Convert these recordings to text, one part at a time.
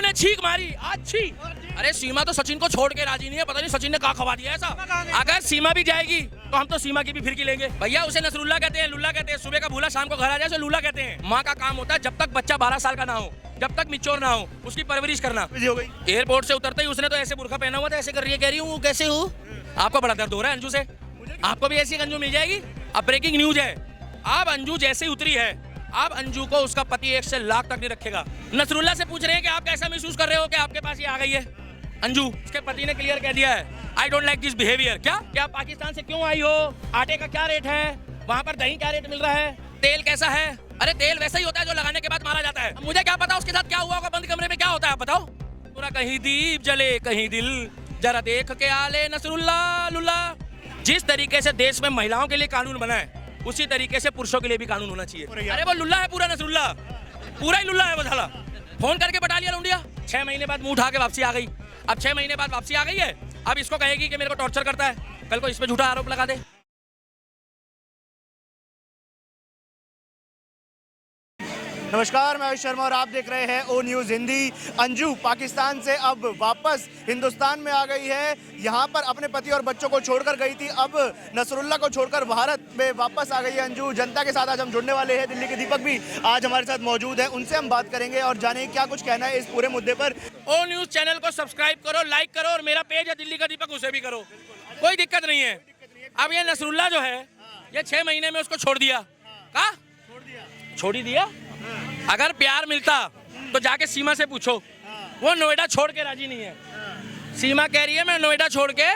ने छींक मारी अच्छी। अरे सीमा तो सचिन को छोड़ के राजी नहीं है, पता नहीं सचिन ने कहा खवा दिया ऐसा। अगर सीमा भी जाएगी तो हम तो सीमा की भी फिरकी लेंगे भैया। उसे नसरुल्ला कहते हैं, लुल्ला कहते हैं, सुबह का भूला शाम को घर आ जाए उसे लुल्ला कहते हैं। माँ का काम होता है जब तक बच्चा 12 साल का ना हो, जब तक मिच्योर ना हो, उसकी परवरिश करना। एयरपोर्ट से उतरते ही उसने तो ऐसे बुर्खा पहना हुआ था, ऐसे कर रही है, कह रही हूँ कैसे हूँ। आपको बड़ा दर्द हो रहा है अंजू से, आपको भी ऐसी अंजू मिल जाएगी। अब ब्रेकिंग न्यूज है, अब अंजू जैसे ही उतरी है, अब अंजू को उसका पति 1 से लाख तक नहीं रखेगा। नसरुल्ला से पूछ रहे हैं कि आप कैसा महसूस कर रहे हो कि आपके पास ये आ गई है अंजू। उसके पति ने क्लियर कह दिया है, I don't like this behaviour. क्या पाकिस्तान से क्यों आई हो, आटे का क्या रेट है, वहाँ पर दही क्या रेट मिल रहा है, तेल कैसा है। अरे तेल वैसा ही होता है जो लगाने के बाद मारा जाता है। मुझे क्या पता उसके साथ क्या हुआ होगा, बंद कमरे में क्या होता है बताओ। पूरा कहीं दीप जले कहीं दिल, जरा देख के आले नसरुल्ला लुल्ला। जिस तरीके से देश में महिलाओं के लिए कानून बना है उसी तरीके से पुरुषों के लिए भी कानून होना चाहिए। अरे वो लुल्ला है पूरा, नसरुल्ला पूरा ही लुल्ला है वो साला। फोन करके बता लिया लौंडिया, 6 महीने बाद मुंह उठा के वापसी आ गई। अब 6 महीने बाद वापसी आ गई है, अब इसको कहेगी कि मेरे को टॉर्चर करता है, कल को इस पे झूठा आरोप लगा दे। नमस्कार, मैं आयुष शर्मा और आप देख रहे हैं ओ न्यूज़ हिंदी। अंजू पाकिस्तान से अब वापस हिंदुस्तान में आ गई है। यहाँ पर अपने पति और बच्चों को छोड़कर गई थी, अब नसरुल्ला को छोड़कर भारत में वापस आ गई है अंजू। जनता के साथ आज हम जुड़ने वाले हैं, दिल्ली के दीपक भी आज हमारे साथ मौजूद है, उनसे हम बात करेंगे और जानेंगे क्या कुछ कहना है इस पूरे मुद्दे पर। ओ न्यूज़ चैनल को सब्सक्राइब करो, लाइक करो, और मेरा पेज है दिल्ली का दीपक उसे भी करो, कोई दिक्कत नहीं है। अब ये नसरुल्ला जो है ये 6 महीने में उसको छोड़ दिया। कहा छोड़ ही दिया। अगर प्यार मिलता तो जाके सीमा से पूछो, वो नोएडा छोड़ के राजी नहीं है। सीमा कह रही है मैं नोएडा छोड़ के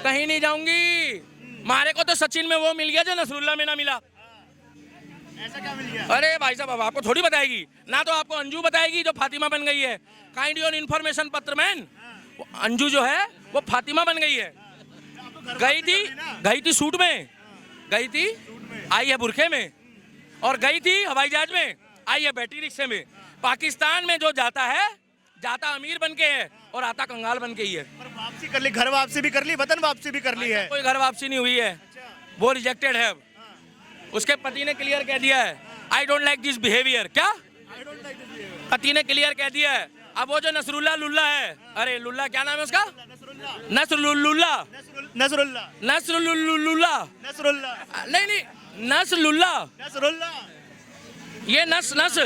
कहीं नहीं जाऊंगी। मारे को तो सचिन में वो मिल गया जो नसरुल्ला में ना मिला। ऐसा क्या मिल गया? अरे भाई साहब, अब आपको थोड़ी बताएगी ना, तो आपको अंजू बताएगी जो फातिमा बन गई है। काइंड योर इन्फॉर्मेशन पत्र मैन, अंजू जो है वो फातिमा बन गई है। गई थी सूट में, गई थी आई है बुरखे में, और गई थी हवाई जहाज में, आई है बैटरी रिक्शे में। पाकिस्तान में जो जाता है जाता अमीर बन के है और आता कंगाल बन के ही है। पर वापसी कर ली, घर वापसी भी कर ली, वतन वापसी भी कर ली है। कोई घर वापसी नहीं हुई है, वो रिजेक्टेड है। उसके पति ने क्लियर कह दिया है, I don't like this behaviour. क्या पति ने क्लियर कह दिया है। अब वो जो नसरुल्ला लुल्ला है, अरे लुल्ला क्या नाम है उसका, नसरुल्ला नहीं नसरुल्ला, ये नसरुल्ला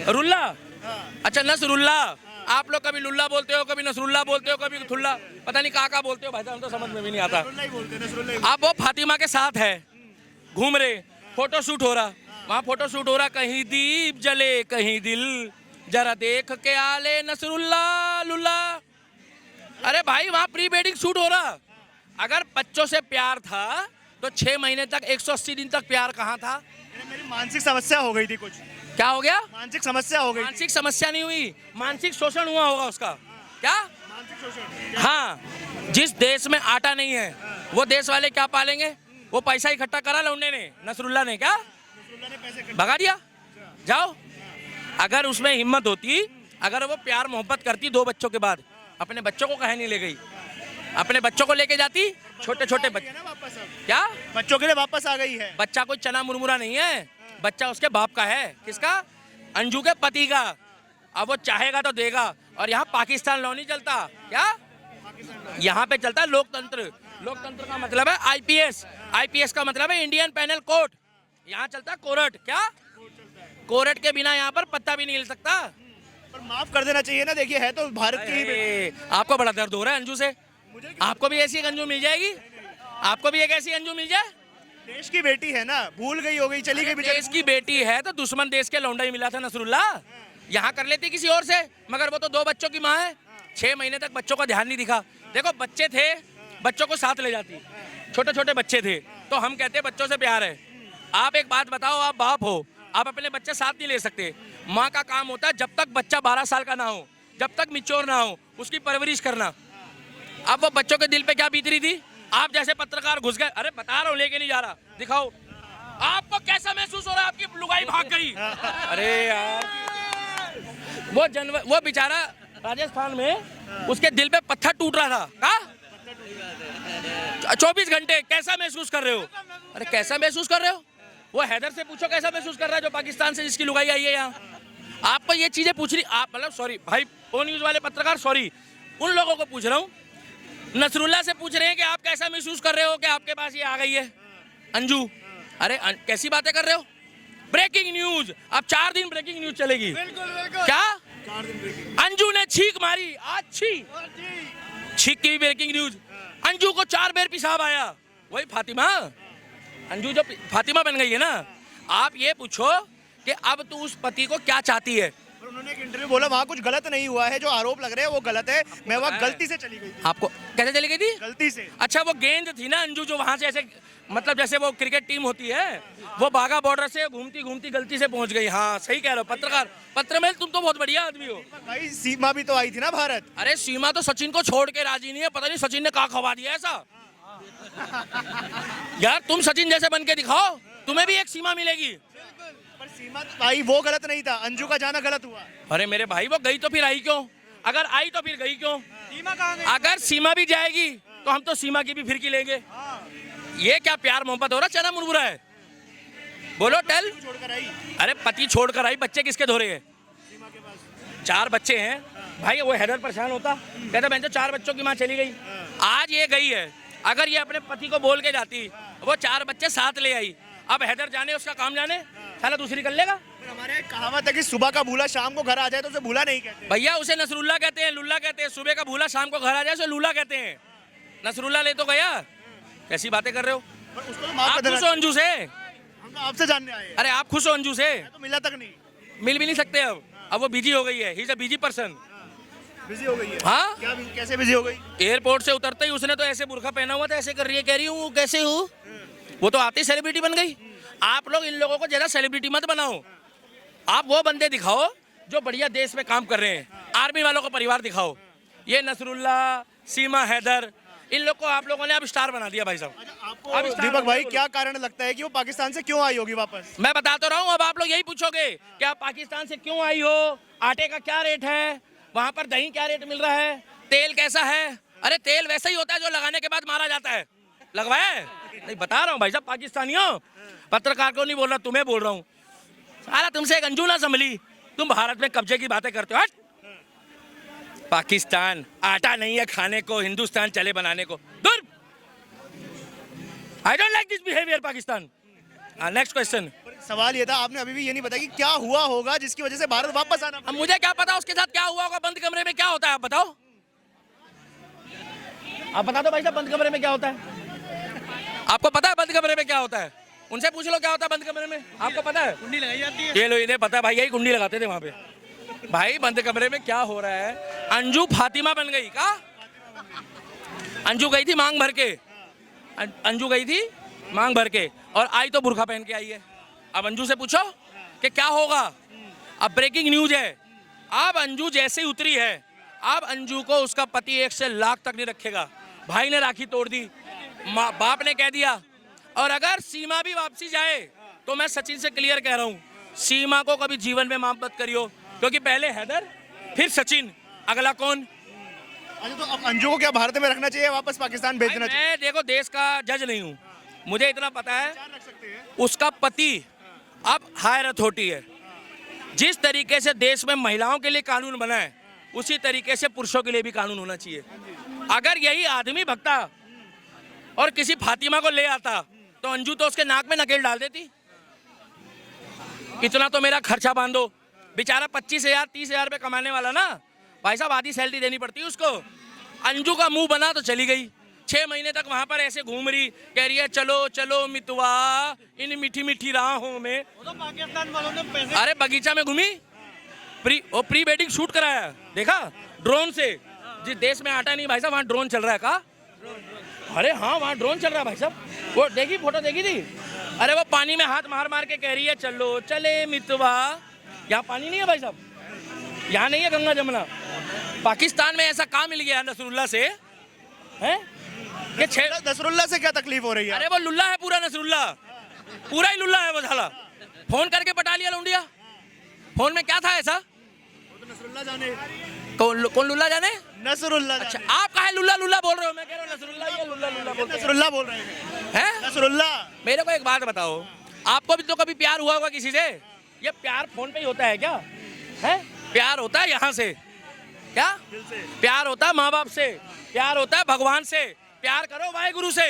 रुल्ला। अच्छा नसरुल्ला, आप लोग कभी लुल्ला बोलते हो, कभी नसरुल्ला बोलते हो, कभी थुल्ला, पता नहीं का बोलते हो भाई साहब, हम तो समझ में भी नहीं आता। अब वो फातिमा के साथ है, घूम रहे, फोटो शूट हो रहा, वहाँ फोटो शूट हो रहा, कहीं दीप जले कहीं दिल, जरा देख के आले नसरुल्ला लुल्ला। अरे भाई वहाँ प्री वेडिंग शूट हो रहा। अगर बच्चों से प्यार था तो 6 महीने तक 180 दिन तक प्यार कहाँ था। मेरी मानसिक समस्या हो गई थी कुछ। क्या हो गया? मानसिक समस्या हो गई। मानसिक समस्या नहीं हुई, मानसिक शोषण हुआ होगा उसका। क्या मानसिक शोषण? हाँ, जिस देश में आटा नहीं है वो देश वाले क्या पालेंगे। वो पैसा इकट्ठा करा लौंडे ने, नसरुल्ला ने, क्या भगा दिया। जाओ, अगर उसमें हिम्मत होती, अगर वो प्यार मोहब्बत करती 2 बच्चों के बाद, अपने बच्चों को कहीं नहीं ले गई, अपने बच्चों को लेके जाती। छोटे छोटे बच्चे क्या बच्चों के लिए वापस आ गई है। बच्चा कोई चना मुरमुरा नहीं है, बच्चा उसके बाप का है। किसका? अंजू के पति का। अब वो चाहेगा तो देगा। और यहाँ पाकिस्तान लॉ नहीं चलता। क्या यहाँ पे चलता है लोकतंत्र। लोकतंत्र का मतलब है आईपीएस, आईपीएस का मतलब है इंडियन पैनल कोड। यहाँ चलता है कोर्ट। क्या कोर्ट के बिना यहाँ पर पत्ता भी नहीं हिल सकता। पर माफ कर देना चाहिए ना, देखिए है तो भारत की ही। आपको बड़ा दर्द हो रहा है अंजू से, आपको भी ऐसी अंजू मिल जाएगी, आपको भी एक ऐसी अंजू मिल जाए। देश की बेटी है ना, भूल गई हो गई, चली गई। देश की बेटी है तो दुश्मन देश के लौंडा ही मिला था नसरुल्ला। यहाँ कर लेती किसी और से, मगर वो तो 2 बच्चों की माँ है। 6 महीने तक बच्चों का ध्यान नहीं दिखा। देखो बच्चे थे, बच्चों को साथ ले जाती, छोटे छोटे बच्चे थे, तो हम कहते बच्चों से प्यार है। आप एक बात बताओ, आप बाप हो, आप अपने बच्चे साथ नहीं ले सकते। माँ का काम होता है जब तक बच्चा 12 साल का ना हो, जब तक मिच्योर ना हो, उसकी परवरिश करना। अब वो बच्चों के दिल पे क्या बीत रही थी। आप जैसे पत्रकार घुस गए। अरे बता रहा हूँ, लेके नहीं जा रहा, दिखाओ आपको कैसा महसूस हो रहा है। आपकी लुगाई भाग गई। अरे यार, वो बेचारा राजस्थान में उसके दिल पे पत्थर टूट रहा था। कहा 24 घंटे कैसा महसूस कर रहे हो? अरे कैसा महसूस कर रहे हो? वो हैदर से पूछो कैसा महसूस कर रहा है जो पाकिस्तान से जिसकी लुगाई आई है यहाँ। आपको ये चीजें पूछ रही, आप मतलब सॉरी भाई ओ न्यूज वाले पत्रकार, सॉरी उन लोगों को पूछ रहा हूँ, नसरुल्ला से पूछ रहे हैं कि आप कैसा महसूस कर रहे हो कि आपके पास ये आ गई है अंजू। अरे कैसी बातें कर रहे हो, ब्रेकिंग न्यूज, अब 4 दिन ब्रेकिंग न्यूज चलेगी। क्या 4 दिन ब्रेकिंग। अंजू ने छींक मारी, आज छींक की भी ब्रेकिंग न्यूज। अंजू को 4 बेर पेशाब आया, वही फातिमा, अंजू जो फातिमा बन गई है ना। आप ये पूछो कि अब तू उस पति को क्या चाहती है। पर उन्होंने एक इंटरव्यू बोला वहाँ कुछ गलत नहीं हुआ है, जो आरोप लग रहे हैं वो गलत है, मैं वहाँ गलती से चली गई थी। आपको कैसे चली गई थी? गलती से। अच्छा वो गेंद थी ना अंजू जो वहां से ऐसे मतलब जैसे वो क्रिकेट टीम होती है, वो बागा बॉर्डर से घूमती घूमती गलती से पहुंच गई। हाँ सही कह रहे हो पत्रकार, पत्रमेल तुम तो बहुत बढ़िया आदमी हो भाई। सीमा भी तो आई थी ना भारत। अरे सीमा तो सचिन को छोड़ के राजी नहीं है, पता नहीं सचिन ने कहा खवा दिया ऐसा। यार तुम सचिन जैसे बन के दिखाओ, तुम्हें भी एक सीमा मिलेगी। पर सीमा भाई वो गलत नहीं था, अंजू का जाना गलत हुआ। अरे मेरे भाई वो गई तो फिर आई क्यों? अगर आई तो फिर गई क्यों? सीमा कहाँ गई? अगर सीमा भी जाएगी तो हम तो सीमा की भी फिरकी लेंगे। ये क्या प्यार मोहब्बत हो रहा, चना मुरमुरा है? बोलो टेल। छोड़कर आई। अरे पति छोड़कर आई, बच्चे किसके धो रहे हैं? 4 बच्चे हैं भाई। वो हैदर परेशान होता, कहता बहन 4 बच्चों की माँ चली गई। आज ये गई है, अगर ये अपने पति को बोल के जाती, वो 4 बच्चे साथ ले आई। अब हैदर जाने उसका काम जाने, साला दूसरी कर लेगा। हमारे एक कहावत है कि सुबह का भूला शाम को घर आ जाए तो उसे भूला नहीं कहते। भैया उसे नसरुल्ला कहते हैं, लुल्ला कहते हैं। सुबह का भूला शाम को घर आ जाए उसे लूला कहते हैं। नसरुल्ला ले तो गया, कैसी बातें कर रहे हो? पर उसको तो माफ आप कर देना खुश हो अंजू से? हम तो आपसे जानने आए हैं। अरे आप खुश हो अंजू से? मैं तो मिला तक नहीं। मिल भी नहीं सकते अब वो बिजी हो गई है। He is a busy person. Busy हो गई है। हाँ क्या कैसे बिजी हो गई? एयरपोर्ट से उतरते ही उसने तो ऐसे बुर्खा पहना हुआ था, ऐसे कर रही है, कह रही हूँ कैसे हूँ। वो तो आती सेलिब्रिटी बन गई। आप लोग इन लोगों को ज्यादा सेलिब्रिटी मत बनाओ, आप वो बंदे दिखाओ जो बढ़िया देश में काम कर रहे हैं। आर्मी वालों का परिवार दिखाओ। ये नसरुल्ला, सीमा, हैदर, इन लोग को आप लोगों ने अब स्टार बना दिया भाई साहब। आपको अब स्टार दीपक भाई बोलो। क्या कारण लगता है कि वो पाकिस्तान से क्यों आई होगी वापस? मैं बता तो रहा हूँ, अब आप लोग यही पूछोगे कि आप पाकिस्तान से क्यों आई हो, आटे का क्या रेट है, वहां पर दही क्या रेट मिल रहा है, तेल कैसा है। अरे तेल वैसा ही होता है जो लगाने के बाद मारा जाता है, लगवाया है? नहीं बता रहा हूँ भाई साहब, पाकिस्तानियों, पत्रकार को नहीं बोल रहा, तुम्हें बोल रहा हूँ। सारा तुमसे एक अंजू ना संभली, तुम भारत में कब्जे की बातें करते हो। हट! पाकिस्तान आटा नहीं है खाने को, हिंदुस्तान चले बनाने को। दूर! I don't like this behavior Pakistan. Next question. सवाल ये था, आपने अभी भी ये नहीं बताया कि क्या हुआ होगा जिसकी वजह से भारत वापस आना। अब मुझे क्या पता उसके साथ क्या हुआ होगा, बंद कमरे में क्या होता है आप बताओ। आप बता दो भाई साहब, बंद कमरे में क्या होता है? आपको पता है बंद कमरे में क्या होता है? उनसे पूछ लो क्या होता है बंद कमरे में, आपको पता है? कुंडी लगाई जाती है। ये लो, इन्हें पता है भाई, यही कुंडी लगाते थे वहां पे। भाई बंद कमरे में क्या हो रहा है? अंजू फातिमा बन गई का? अंजू गई थी मांग भर के, अंजू गई थी मांग भर के, और आई तो बुर्खा पहन के आई है। अब अंजू से पूछो कि क्या होगा। अब ब्रेकिंग न्यूज है, अब अंजू जैसे ही उतरी है, अब अंजू को उसका पति 1 से लाख तक नहीं रखेगा। भाई ने राखी तोड़ दी, बाप ने कह दिया। और अगर सीमा भी वापसी जाए तो मैं सचिन से क्लियर कह रहा हूँ, सीमा को कभी जीवन में माफ मत करियो, क्योंकि पहले हैदर फिर सचिन, अगला कौन? अच्छा तो अब अंजू को क्या भारत में रखना चाहिए, वापस पाकिस्तान भेजना चाहिए? मैं देखो देश का जज नहीं हूँ, मुझे इतना पता है रख सकते हैं। उसका पति अब हायर अथॉरिटी है। जिस तरीके से देश में महिलाओं के लिए कानून बना है, उसी तरीके से पुरुषों के लिए भी कानून होना चाहिए। अगर यही आदमी भगता और किसी फातिमा को ले आता तो अंजू तो उसके नाक में नकेल डाल देती। इतना तो मेरा खर्चा बांधो, बेचारा 25,000 30,000 रुपये कमाने वाला ना भाई साहब, आधी सैलरी देनी पड़ती है उसको। अंजू का मुंह बना तो चली गई, 6 महीने तक वहां पर ऐसे घूम रही, कह रही है चलो चलो मितवा इन मीठी मीठी राहों में। तो पाकिस्तान वालों ने पैसे। अरे बगीचा में घूमी, प्री वेडिंग शूट कराया, देखा ड्रोन से। जिस देश में आटा नहीं भाई साहब, वहाँ ड्रोन चल रहा है का? अरे हाँ वहाँ ड्रोन चल रहा है भाई साहब, वो देखी फोटो देखी थी। अरे वो पानी में हाथ मार मार के कह रही है चलो चले मितवा। यहाँ पानी नहीं है भाई साहब, यहाँ नहीं है गंगा जमुना। पाकिस्तान में ऐसा काम मिल गया नसरुल्ला से है कि नसरुल्ला से क्या तकलीफ हो रही है? अरे वो लुल्ला है पूरा, नसरुल्ला पूरा ही लुल्ला है वो झाला। फोन करके पटा लिया लौंडिया, फोन में क्या था ऐसा? तो नसरुल्ला जाने। कौन लुल्ला जाने? नसरुल्ला अच्छा जाने। आप कहा लुल्ला लुल्ला बोल रहे हो? मैं कह रहा हूँ नसरुल्ला, ये लुल्ला लुल्ला बोल रहे नसरुल्ला बोल रहे हैं। हैं। नसरुल्ला। मेरे को एक बात बताओ, आपको भी तो कभी प्यार हुआ होगा किसी से? ये प्यार फोन पे ही होता है क्या? है प्यार होता है यहाँ से क्या? प्यार होता है माँ बाप से, प्यार होता है भगवान से, प्यार करो वाहेगुरु से,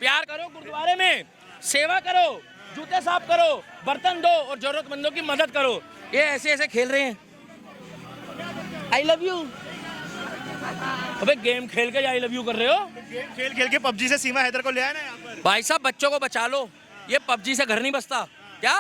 प्यार करो गुरुद्वारे में, सेवा करो, जूते साफ करो, बर्तन दो और जरूरतमंदों की मदद करो। ये ऐसे ऐसे खेल रहे हैं। I love you. अबे गेम खेल के आई लव यू कर रहे हो? खेल खेल के पबजी से सीमा हैदर को ले आया ना यहाँ पर। भाई साहब बच्चों को बचा लो, ये पबजी से घर नहीं बसता क्या?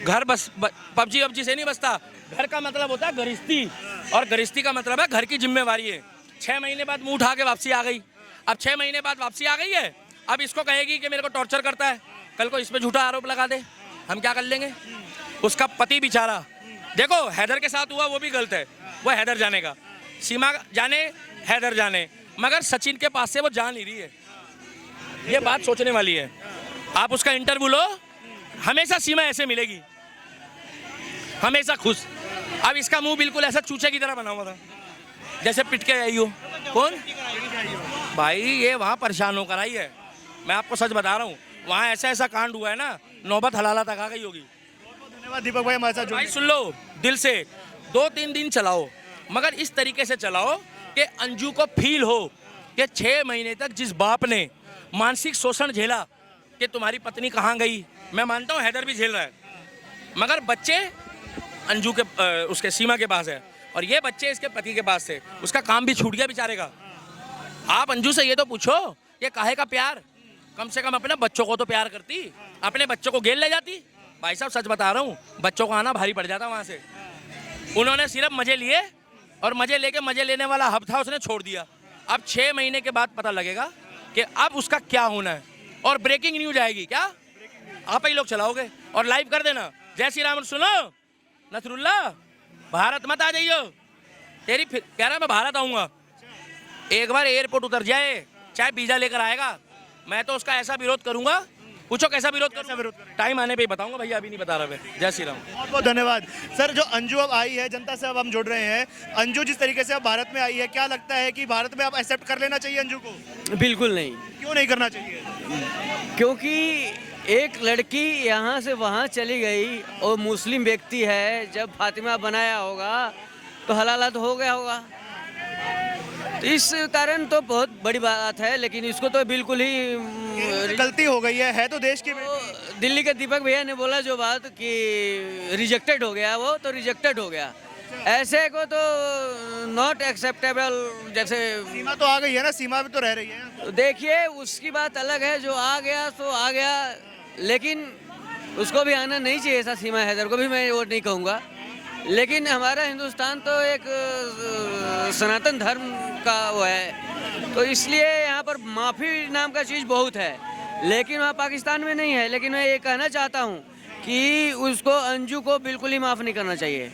घर बस पबजी से नहीं बसता। घर का मतलब होता है गृहस्थी, और गृहस्थी का मतलब है घर की जिम्मेवारी है। 6 महीने बाद मुंह उठा के वापसी आ गई। अब 6 महीने बाद वापसी आ गई है, अब इसको कहेगी कि मेरे को टॉर्चर करता है, कल को इस पे झूठा आरोप लगा दे, हम क्या कर लेंगे? उसका पति बेचारा, देखो हैदर के साथ हुआ वो भी गलत है, वो हैदर जाने का, सीमा जाने, हैदर जाने, मगर सचिन के पास से वो जा नहीं रही है। ये बात सोचने वाली है। आप उसका इंटरव्यू लो, हमेशा सीमा ऐसे मिलेगी, हमेशा खुश। अब इसका मुंह बिल्कुल ऐसा चूचे की तरह बना हुआ था, जैसे पिट के आई हो। कौन भाई? ये वहाँ परेशान होकर आई है। मैं आपको सच बता रहा हूँ, वहाँ ऐसा ऐसा कांड हुआ है ना, नौबत हलाला तक आ गई होगी। धन्यवाद दीपक भाई हमारे साथ भाई जुड़ने। सुन लो दिल से, 2-3 दिन चलाओ, मगर इस तरीके से चलाओ कि अंजू को फील हो कि 6 महीने तक जिस बाप ने मानसिक शोषण झेला कि तुम्हारी पत्नी कहाँ गई, मैं मानता हूँ हैदर भी झेल रहा है, मगर बच्चे अंजू के उसके सीमा के पास है और ये बच्चे इसके पति के पास थे। उसका काम भी छूट गया बेचारे का। आप अंजू से ये तो पूछो ये काहे का प्यार? कम से कम अपने बच्चों को तो प्यार करती, अपने बच्चों को गेल ले जाती। भाई साहब सच बता रहा हूँ, बच्चों को आना भारी पड़ जाता वहाँ से। उन्होंने सिर्फ मजे लिए और मजे लेके मजे लेने वाला हब था उसने छोड़ दिया। अब 6 महीने के बाद पता लगेगा कि अब उसका क्या होना है। और ब्रेकिंग न्यूज आएगी क्या? आप ही लोग चलाओगे और लाइव कर देना। जय श्री राम। सुनो नसरुल्ला, भारत मत आ जाइयो, तेरी कह रहा मैं भारत आऊँगा। एक बार एयरपोर्ट उतर जाए, चाहे वीजा लेकर आएगा, मैं तो उसका ऐसा विरोध करूंगा। पूछो कैसा विरोध करूंगा? टाइम आने पे ही बताऊंगा भैया, अभी नहीं बता रहा मैं। जय श्री राम। बहुत बहुत धन्यवाद सर। जो अंजू अब आई है, जनता से अब हम जुड़ रहे हैं। अंजू जिस तरीके से अब भारत में आई है, क्या लगता है कि भारत में अब एक्सेप्ट कर लेना चाहिए अंजू को? बिल्कुल नहीं, क्यों नहीं करना चाहिए? क्योंकि एक लड़की यहाँ से वहाँ चली गई और मुस्लिम व्यक्ति है, जब फातिमा बनाया होगा तो हलाला तो हो गया होगा। तो इस कारण तो बहुत बड़ी बात है, लेकिन इसको तो बिल्कुल ही गलती हो गई है तो देश की। तो दिल्ली के दीपक भैया ने बोला जो बात कि रिजेक्टेड हो गया, वो तो रिजेक्टेड हो गया। ऐसे को तो नॉट एक्सेप्टेबल। जैसे सीमा तो आ गई है ना, सीमा भी तो रह रही है। तो देखिए उसकी बात अलग है, जो आ गया तो आ गया, लेकिन उसको भी आना नहीं चाहिए था। सीमा हैदर को भी मैं वो नहीं कहूँगा, लेकिन हमारा हिंदुस्तान तो एक सनातन धर्म का वो है, तो इसलिए यहाँ पर माफ़ी नाम का चीज़ बहुत है, लेकिन वहाँ पाकिस्तान में नहीं है। लेकिन मैं ये कहना चाहता हूँ कि उसको अंजू को बिल्कुल ही माफ़ नहीं करना चाहिए।